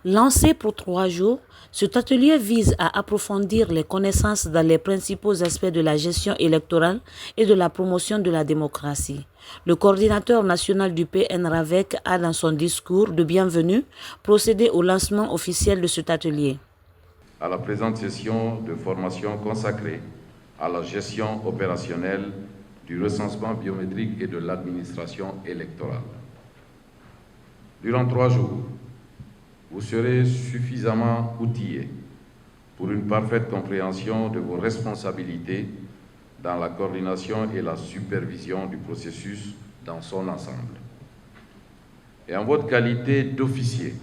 Lancé pour 3 jours, cet atelier vise à approfondir les connaissances dans les principaux aspects de la gestion électorale et de la promotion de la démocratie. Le coordinateur national du PN-RAVEC a, dans son discours de bienvenue, procédé au lancement officiel de cet atelier. À la présente session de formation consacrée à la gestion opérationnelle du recensement biométrique et de l'administration électorale. Durant 3 jours, vous serez suffisamment outillés pour une parfaite compréhension de vos responsabilités dans la coordination et la supervision du processus dans son ensemble. Et en votre qualité d'officier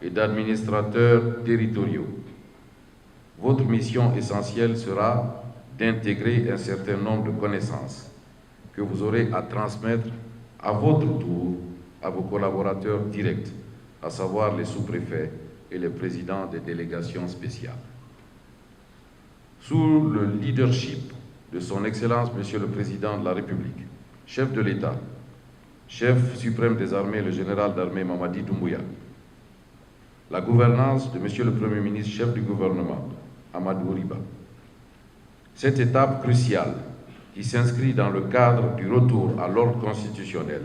et d'administrateurs territoriaux, votre mission essentielle sera d'intégrer un certain nombre de connaissances que vous aurez à transmettre à votre tour à vos collaborateurs directs, à savoir les sous-préfets et les présidents des délégations spéciales. Sous le leadership de son Excellence, Monsieur le Président de la République, chef de l'État, chef suprême des armées, le général d'armée Mamadi Doumbouya, la gouvernance de Monsieur le Premier ministre, chef du gouvernement, Amadou Riba. Cette étape cruciale, qui s'inscrit dans le cadre du retour à l'ordre constitutionnel,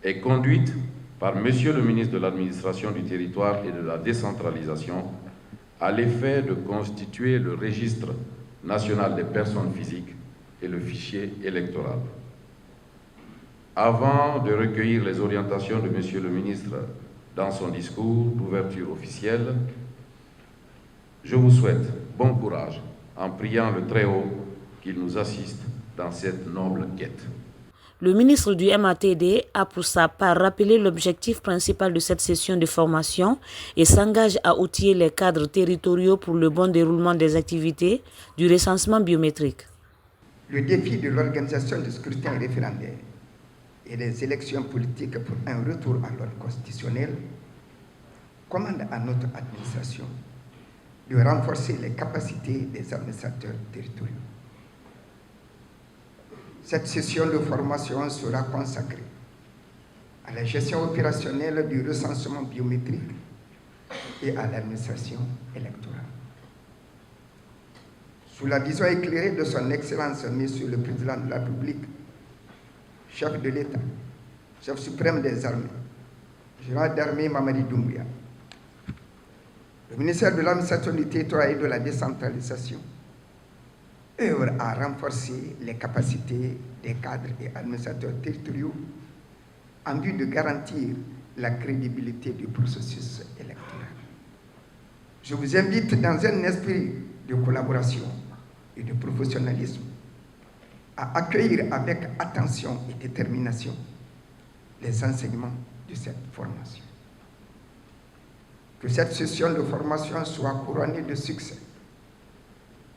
est conduite par Monsieur le ministre de l'Administration du Territoire et de la Décentralisation à l'effet de constituer le registre national des personnes physiques et le fichier électoral. Avant de recueillir les orientations de Monsieur le ministre dans son discours d'ouverture officielle, je vous souhaite bon courage en priant le Très-Haut qu'il nous assiste dans cette noble quête. Le ministre du MATD a pour sa part rappelé l'objectif principal de cette session de formation et s'engage à outiller les cadres territoriaux pour le bon déroulement des activités du recensement biométrique. Le défi de l'organisation du scrutin référendaire et des élections politiques pour un retour à l'ordre constitutionnel commande à notre administration de renforcer les capacités des administrateurs territoriaux. Cette session de formation sera consacrée à la gestion opérationnelle du recensement biométrique et à l'administration électorale. Sous la vision éclairée de son Excellence, Monsieur le Président de la République, chef de l'État, chef suprême des armées, général d'armée Mamadi Doumbouya, le ministère de l'Administration du Territoire et de la Décentralisation œuvre à renforcer les capacités des cadres et administrateurs territoriaux en vue de garantir la crédibilité du processus électoral. Je vous invite dans un esprit de collaboration et de professionnalisme à accueillir avec attention et détermination les enseignements de cette formation. Que cette session de formation soit couronnée de succès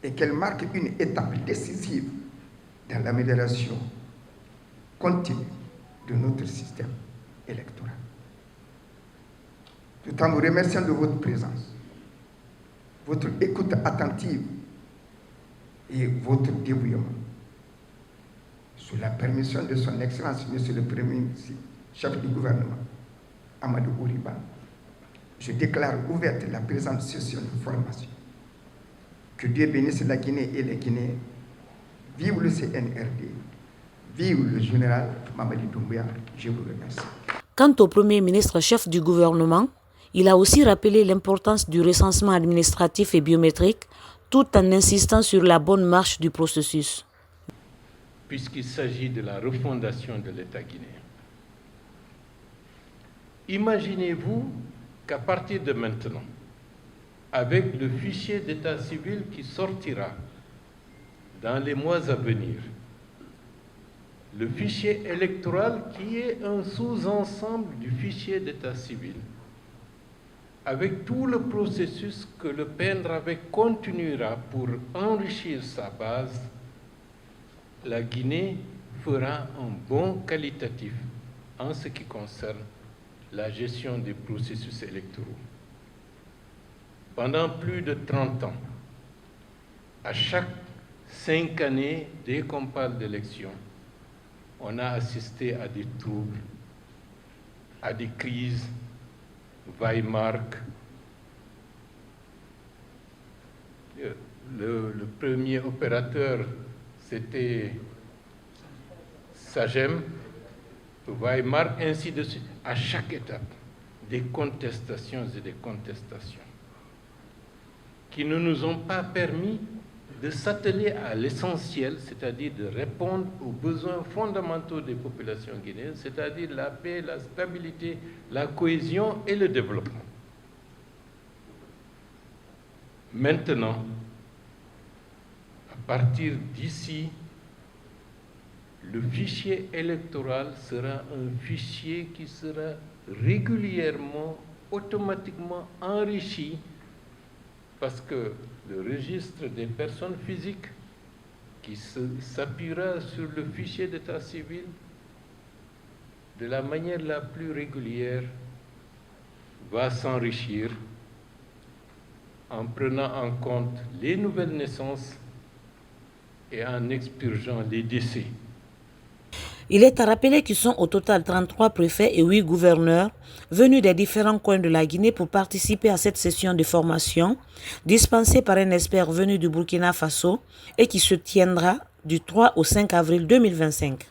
et qu'elle marque une étape décisive dans l'amélioration continue de notre système électoral. Tout en vous remerciant de votre présence, votre écoute attentive et votre dévouement, sous la permission de son Excellence, Monsieur le Premier ministre, chef du gouvernement, Amadou Riba, je déclare ouverte la présente session de formation. Que Dieu bénisse la Guinée et les Guinéens. Vive le CNRD. Vive le général Mamadi Doumbouya. Je vous remercie. Quant au Premier ministre chef du gouvernement, il a aussi rappelé l'importance du recensement administratif et biométrique tout en insistant sur la bonne marche du processus. Puisqu'il s'agit de la refondation de l'État guinéen. Imaginez-vous qu'à partir de maintenant, avec le fichier d'état civil qui sortira dans les mois à venir, le fichier électoral qui est un sous-ensemble du fichier d'état civil, avec tout le processus que le PN-RAVEC continuera pour enrichir sa base, la Guinée fera un bond qualitatif en ce qui concerne la gestion des processus électoraux. Pendant plus de 30 ans, à chaque 5 années, dès qu'on parle d'élection, on a assisté à des troubles, à des crises, Weimar, Le premier opérateur, c'était Sagem, Weimar, ainsi de suite. À chaque étape, des contestations et des contestations qui ne nous ont pas permis de s'atteler à l'essentiel, c'est-à-dire de répondre aux besoins fondamentaux des populations guinéennes, c'est-à-dire la paix, la stabilité, la cohésion et le développement. Maintenant, à partir d'ici, le fichier électoral sera un fichier qui sera régulièrement, automatiquement enrichi, parce que le registre des personnes physiques qui s'appuiera sur le fichier d'état civil de la manière la plus régulière va s'enrichir en prenant en compte les nouvelles naissances et en expurgeant les décès. Il est à rappeler qu'ils sont au total 33 préfets et 8 gouverneurs venus des différents coins de la Guinée pour participer à cette session de formation dispensée par un expert venu du Burkina Faso et qui se tiendra du 3 au 5 avril 2025.